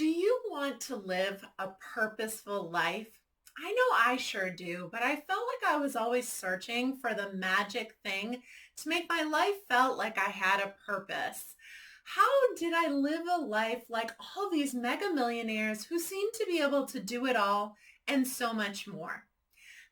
Do you want to live a purposeful life? I know I sure do, but I felt like I was always searching for the magic thing to make my life felt like I had a purpose. How did I live a life like all these mega millionaires who seem to be able to do it all and so much more?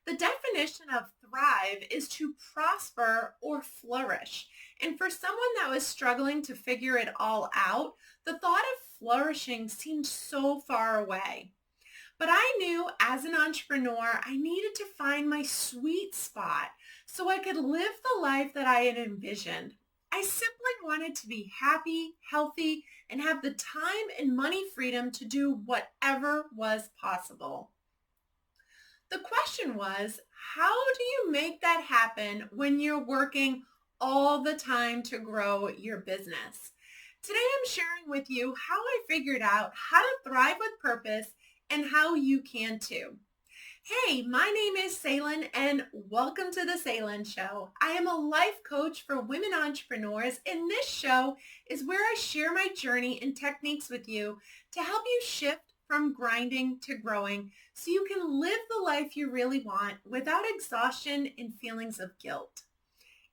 The definition of thrive is to prosper or flourish. And for someone that was struggling to figure it all out, the thought of flourishing seemed so far away. But I knew as an entrepreneur, I needed to find my sweet spot so I could live the life that I had envisioned. I simply wanted to be happy, healthy, and have the time and money freedom to do whatever was possible. The question was, how do you make that happen when you're working all the time to grow your business? Today I'm sharing with you how I figured out how to thrive with purpose and how you can too. Hey, my name is Sailynn and welcome to the Sailynn Show. I am a life coach for women entrepreneurs, and this show is where I share my journey and techniques with you to help you shift from grinding to growing so you can live the life you really want without exhaustion and feelings of guilt.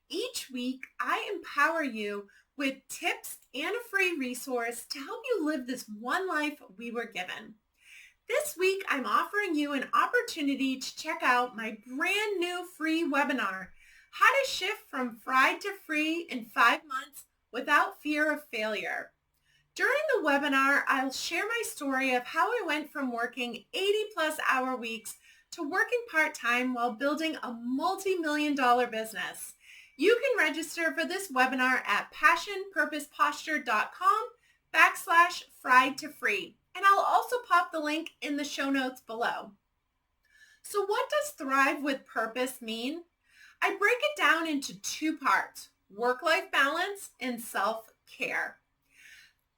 Each week, I empower you with tips and a free resource to help you live this one life we were given. This week, I'm offering you an opportunity to check out my brand new free webinar, How to Shift from Fried to Free in 5 months Without Fear of Failure. During the webinar, I'll share my story of how I went from working 80-plus hour weeks to working part-time while building a multi-million-dollar business. You can register for this webinar at passionpurposeposture.com/fried to free. And I'll also pop the link in the show notes below. So what does Thrive with Purpose mean? I break it down into 2 parts, work-life balance and self-care.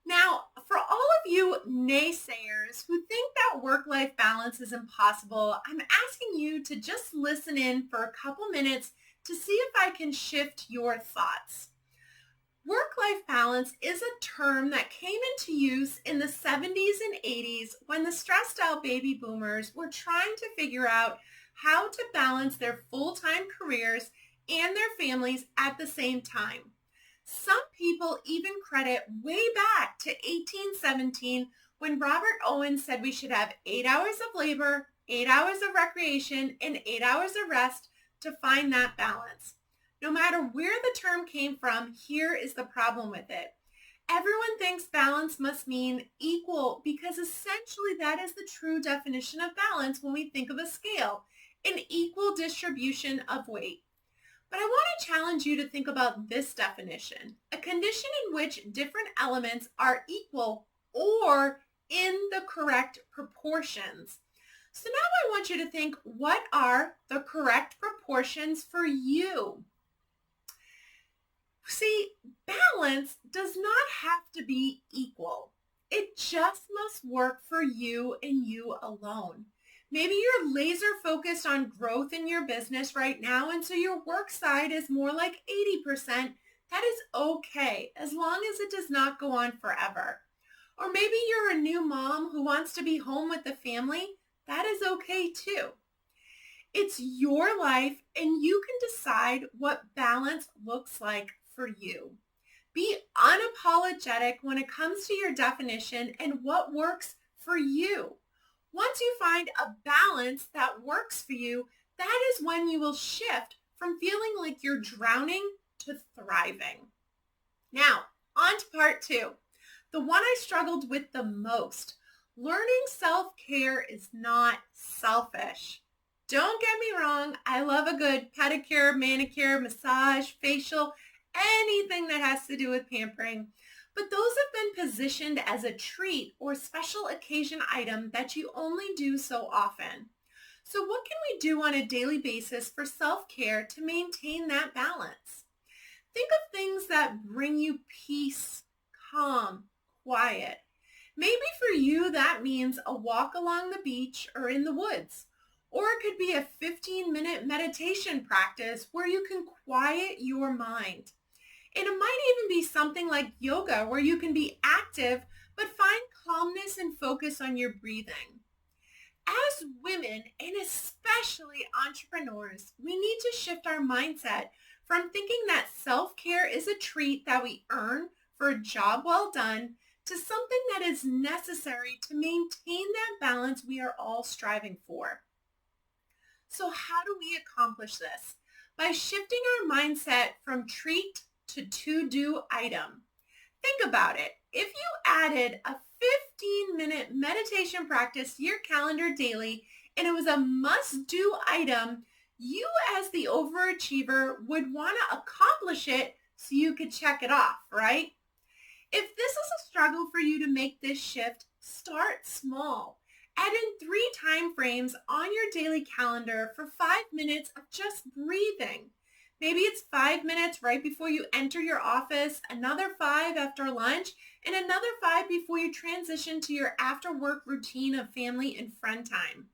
Now, for all of you naysayers who think that work-life balance is impossible, I'm asking you to just listen in for a couple minutes to see if I can shift your thoughts. Work-life balance is a term that came into use in the 70s and 80s when the stressed out baby boomers were trying to figure out how to balance their full-time careers and their families at the same time. Some people even credit way back to 1817 when Robert Owen said we should have 8 hours of labor, 8 hours of recreation, and 8 hours of rest to find that balance. No matter where the term came from, here is the problem with it. Everyone thinks balance must mean equal because essentially that is the true definition of balance when we think of a scale, an equal distribution of weight. But I want to challenge you to think about this definition, a condition in which different elements are equal or in the correct proportions. So now I want you to think, what are the correct proportions for you? See, balance does not have to be equal. It just must work for you and you alone. Maybe you're laser focused on growth in your business right now, and so your work side is more like 80%. That is okay, as long as it does not go on forever. Or maybe you're a new mom who wants to be home with the family. That is okay too. It's your life, and you can decide what balance looks like for you. Be unapologetic when it comes to your definition and what works for you. Once you find a balance that works for you, that is when you will shift from feeling like you're drowning to thriving. Now, on to part 2, the one I struggled with the most. Learning self-care is not selfish. Don't get me wrong, I love a good pedicure, manicure, massage, facial, anything that has to do with pampering. But those have been positioned as a treat or special occasion item that you only do so often. So what can we do on a daily basis for self-care to maintain that balance? Think of things that bring you peace, calm, quiet. Maybe for you that means a walk along the beach or in the woods. Or it could be a 15-minute meditation practice where you can quiet your mind. And it might even be something like yoga where you can be active but find calmness and focus on your breathing. As women, and especially entrepreneurs, we need to shift our mindset from thinking that self-care is a treat that we earn for a job well done to something that is necessary to maintain that balance we are all striving for. So how do we accomplish this? By shifting our mindset from treat to to-do item. Think about it. If you added a 15-minute meditation practice to your calendar daily and it was a must-do item, you as the overachiever would want to accomplish it so you could check it off, right? If this is a struggle for you to make this shift, start small. Add in 3 time frames on your daily calendar for 5 minutes of just breathing. Maybe it's 5 minutes right before you enter your office, another 5 after lunch, and another 5 before you transition to your after-work routine of family and friend time.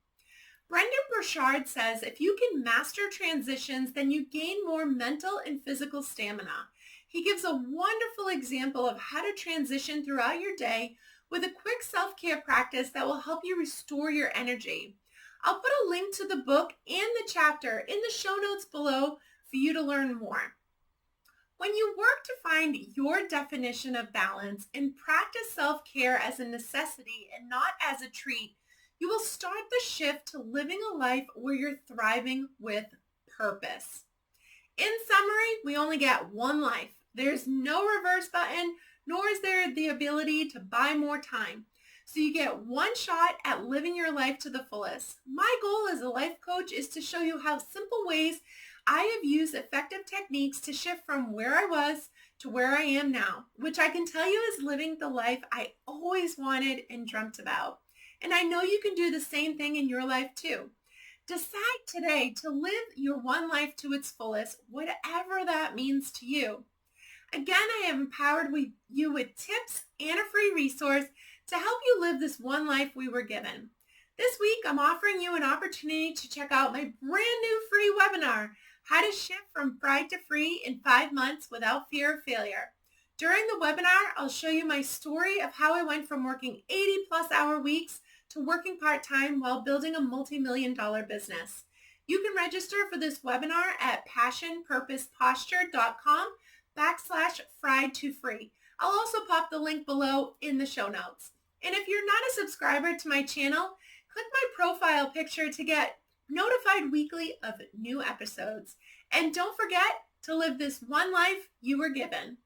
Brendan Burchard says if you can master transitions, then you gain more mental and physical stamina. He gives a wonderful example of how to transition throughout your day with a quick self-care practice that will help you restore your energy. I'll put a link to the book and the chapter in the show notes below for you to learn more. When you work to find your definition of balance and practice self-care as a necessity and not as a treat, you will start the shift to living a life where you're thriving with purpose. In summary, we only get one life. There's no reverse button, nor is there the ability to buy more time. So you get one shot at living your life to the fullest. My goal as a life coach is to show you how simple ways I have used effective techniques to shift from where I was to where I am now, which I can tell you is living the life I always wanted and dreamt about. And I know you can do the same thing in your life too. Decide today to live your one life to its fullest, whatever that means to you. Again, I have empowered you with tips and a free resource to help you live this one life we were given. This week, I'm offering you an opportunity to check out my brand new free webinar, How to Shift from Pride to Free in 5 months Without Fear of Failure. During the webinar, I'll show you my story of how I went from working 80+ hour weeks to working part-time while building a multi-million-dollar business. You can register for this webinar at passionpurposeposture.com/fried2free. I'll also pop the link below in the show notes. And if you're not a subscriber to my channel, click my profile picture to get notified weekly of new episodes. And don't forget to live this one life you were given.